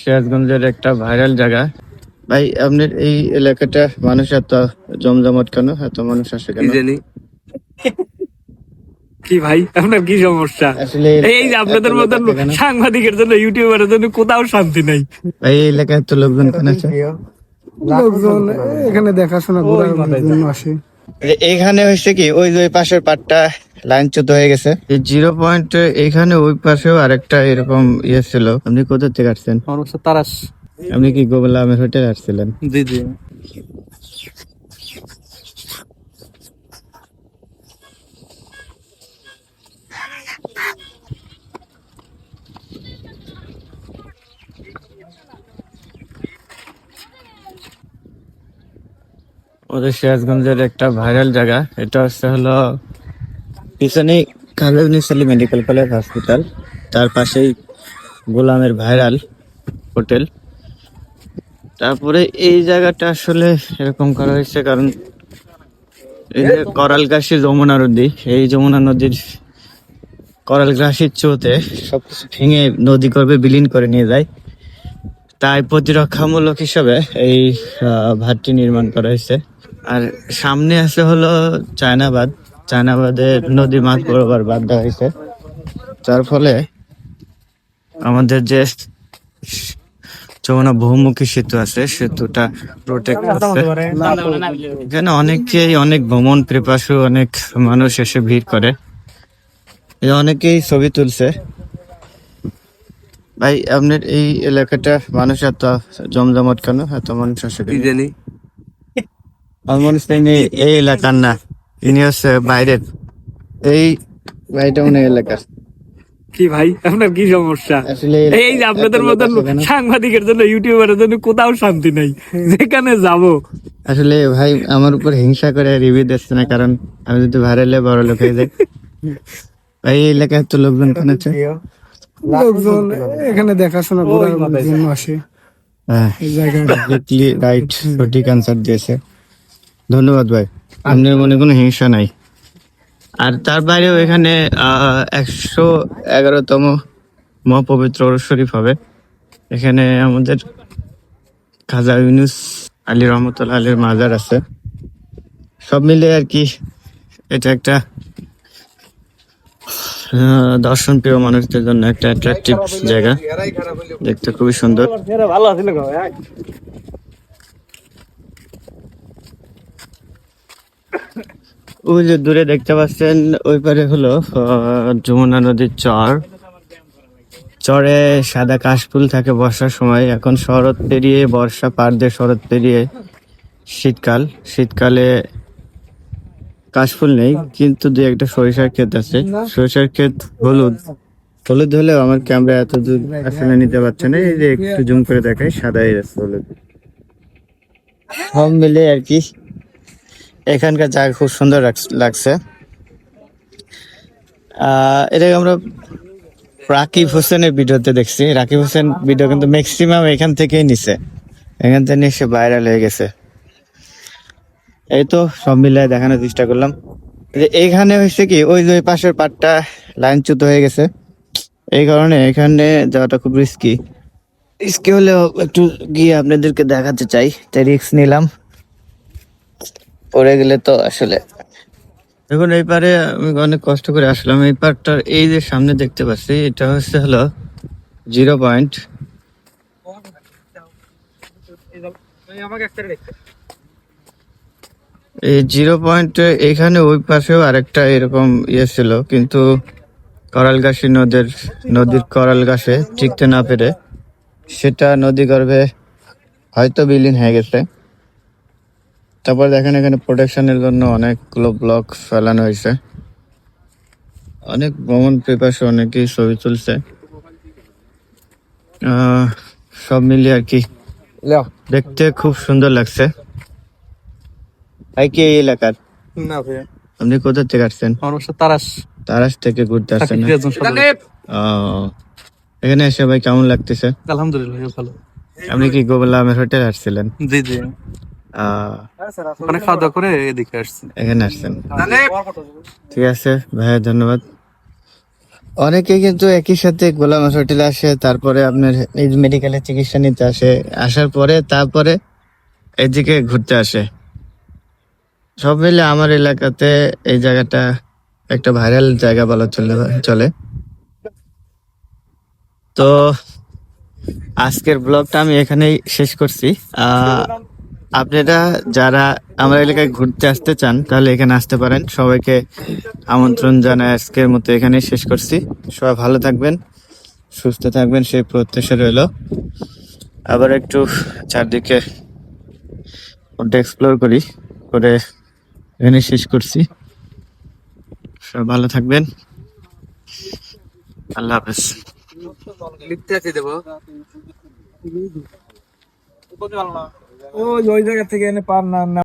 সিরাজগঞ্জের একটা ভাইরাল জায়গা। ভাই আপনার এই এলাকাটা মানুষ এত জমজমাট কেন, এত মানুষ আসে কেন? কি ভাই আপনার কি সমস্যা? আসলে এই যে আপনাদের মতন সাংবাদিকের জন্য ইউটিউবারের জন্য কোথাও শান্তি নাই। ভাই এই এলাকায় এত লোকজন কেন আছে? লোকজন এখানে দেখাশোনা করার জন্য আসে। এখানে হয়েছে কি, ওই যে ওই পাশের পাটটা লাইনচ্যুত হয়ে গেছে। এই 0 পয়েন্ট এখানে ওই পাশেও আরেকটা এরকম ইয়ে ছিল। আপনি কোথা থেকে আসছেন? তারাস। আপনি কি গোলামের হোটেলে আসছিলেন? জি জি। ওদের সিরাজগঞ্জের একটা ভাইরাল জায়গা। এটা হচ্ছে হলো পিছনে খালেদ সালি মেডিকেল কলেজ হসপিটাল, তার পাশেই গোলামের ভাইরাল হোটেল। তারপরে এই জায়গাটা আসলে এরকম করা হয়েছে কারণ এই যে করালগাছি যমুনা নদী, এই যমুনা নদীর করালগাছির চোতে সবকিছু ভেঙে নদী করবে, বিলীন করে নিয়ে যায়। তাই প্রতিরক্ষামূলক হিসাবে এই ঘাটটি নির্মাণ করা হয়েছে। আর সামনে আছে হলো চায়নাবাদ। চায়নাবাদে নদী মাছ বরাবর বাঁধ দেওয়া হয়েছে, যার ফলে আমাদের যে যমুনা বহুমুখী সেতু আছে, সেতুটা প্রোটেক্ট করছে। এখানে অনেক ভ্রমণ পিপাসু অনেক মানুষ এসে ভিড় করে, অনেকেই ছবি তুলছে। ভাই আপনার এই এলাকাটা মানুষ এত জমজমাট কেন, এত মানুষ আসে কেন? মানুষ এই এলাকার না, ইনি হচ্ছে বাইরের। এই ভাইটা মনে এলাকার। কি ভাই আপনার কি সমস্যা? আসলে এই যে আপনাদের মতন সাংবাদিকের জন্য ইউটিউবারের জন্য কোথাও শান্তি নাই, যেখানে যাব। আসলে ভাই আমার উপর হিংসা করে রিভিউ দিচ্ছে না, কারণ আমি যদি ভাইরালে বড় লোক হয়ে যাই। ভাই এই এলাকায় তো লোকজন কেন আছে? লোকজন এখানে দেখাশোনা করার জন্য আসে। রাইট, সঠিক আনসার দিয়েছে, ধন্যবাদ ভাই। আপনার মনে কোনো হিংসা নাই। আর তার বাইরেও এখানে 111তম মহাপবিত্র ওরস শরীফ হবে। এখানে আমাদের খাজা ইউনুস আলী রহমতুল্লাহ আলীর মাজার আছে। সব মিলে আর কি এটা একটা দর্শন প্রিয় মানুষদের জন্য একটা অ্যাট্রাকটিভ জায়গা, দেখতে খুবই সুন্দর। ওই যে দূরে দেখতে পাচ্ছেন ওই পারে হলো যমুনা নদীর চর। চরে সাদা কাশফুল থাকে বর্ষার সময়। এখন শরৎ পেরিয়ে বর্ষা পার দিয়ে শরৎ পেরিয়ে শীতকালে কাশফুল নেই, কিন্তু দুই একটা সরিষার ক্ষেত আছে। সরিষার ক্ষেত হলুদ হলেও আমার ক্যামেরা এত দূর আসলে নিতে পারছে না। এই যে একটু জুম করে দেখাই, সাদাই আছে হলুদ। সব মিলে আর কি এখানকার জায়গা খুব সুন্দর লাগছে। এটা আমরা রাকিব হোসেনের ভিডিওতে দেখছি। রাকিব হোসেন ভিডিও কিন্তু ম্যাক্সিমাম এখান থেকেই নিছে, এখান থেকে নিয়ে সে ভাইরাল হয়ে গেছে। এই তো সব মিলায় দেখানোর চেষ্টা করলাম। এইখানে হয়েছে কি, ওই যে পাশের পাটটা লাইনচ্যুত হয়ে গেছে, এই কারণে এখানে যাওয়াটা খুব রিস্কি হলেও একটু গিয়ে আপনাদেরকে দেখাতে চাই, তাই রিস্ক নিলাম। পড়ে গেলে তো আসলে দেখুন, এই পারে আমি অনেক কষ্ট করে আসলাম। এই পারটার এই যে সামনে দেখতে পাচ্ছি, এটা হচ্ছে হলো 0 পয়েন্ট। এই 0 পয়েন্ট এখানে ওই পাশেও আরেকটা এরকম ইয়ে ছিল, কিন্তু করালগাছি নদীর করালগাছে টিকতে না পেরে সেটা নদী গর্ভে হয়তো বিলীন হয়ে গেছে। তারপর দেখেন এখানে প্রোটেকশনের জন্য অনেকগুলো ব্লক ফেলানো হয়েছে। অনেক ভ্রমণ পিপাসু অনেকেই ছবি তুলছে। সব মিলিয়ে আর কি দেখতে খুব সুন্দর লাগছে। ভাই কি এই এলাকার? না ভাইয়া। আপনি কোথা থেকে আসছেন? তারাস থেকে ঘুরতে আসছেন? এখানে এসে ভাই কেমন লাগতেছে? আলহামদুলিল্লাহ ভালো। আপনি কি গোলামের হোটেল আসছিলেন? জি জি। খাওয়া দাওয়া করে এদিকে আসছি। এখানে আসছেন, ঠিক আছে ভাইয়া, ধন্যবাদ। অনেকে কিন্তু একই সাথে গোলাম হসপিটালে আসে, তারপরে আপনার এই মেডিকেলে চিকিৎসা নিতে আসে, আসার পরে তারপরে এদিকে ঘুরতে আসে। সব মিলে আমার এলাকাতে এই জায়গাটা একটা ভাইরাল জায়গা বলা চলে। তো আজকের ব্লগটা আমি এখানেই শেষ করছি। আপনারা যারা আমার এলাকায় ঘুরতে আসতে চান তাহলে এখানে আসতে পারেন। সবাইকে আমন্ত্রণ জানাই। আজকের মতো এখানেই শেষ করছি। সবাই ভালো থাকবেন, সুস্থ থাকবেন সেই প্রত্যাশা রইল। আবার একটু চারদিকে এক্সপ্লোর করে এখানে শেষ করছি। সবাই ভালো থাকবেন, আল্লাহ হাফেজ। ওই জায়গা থেকে এনে পার না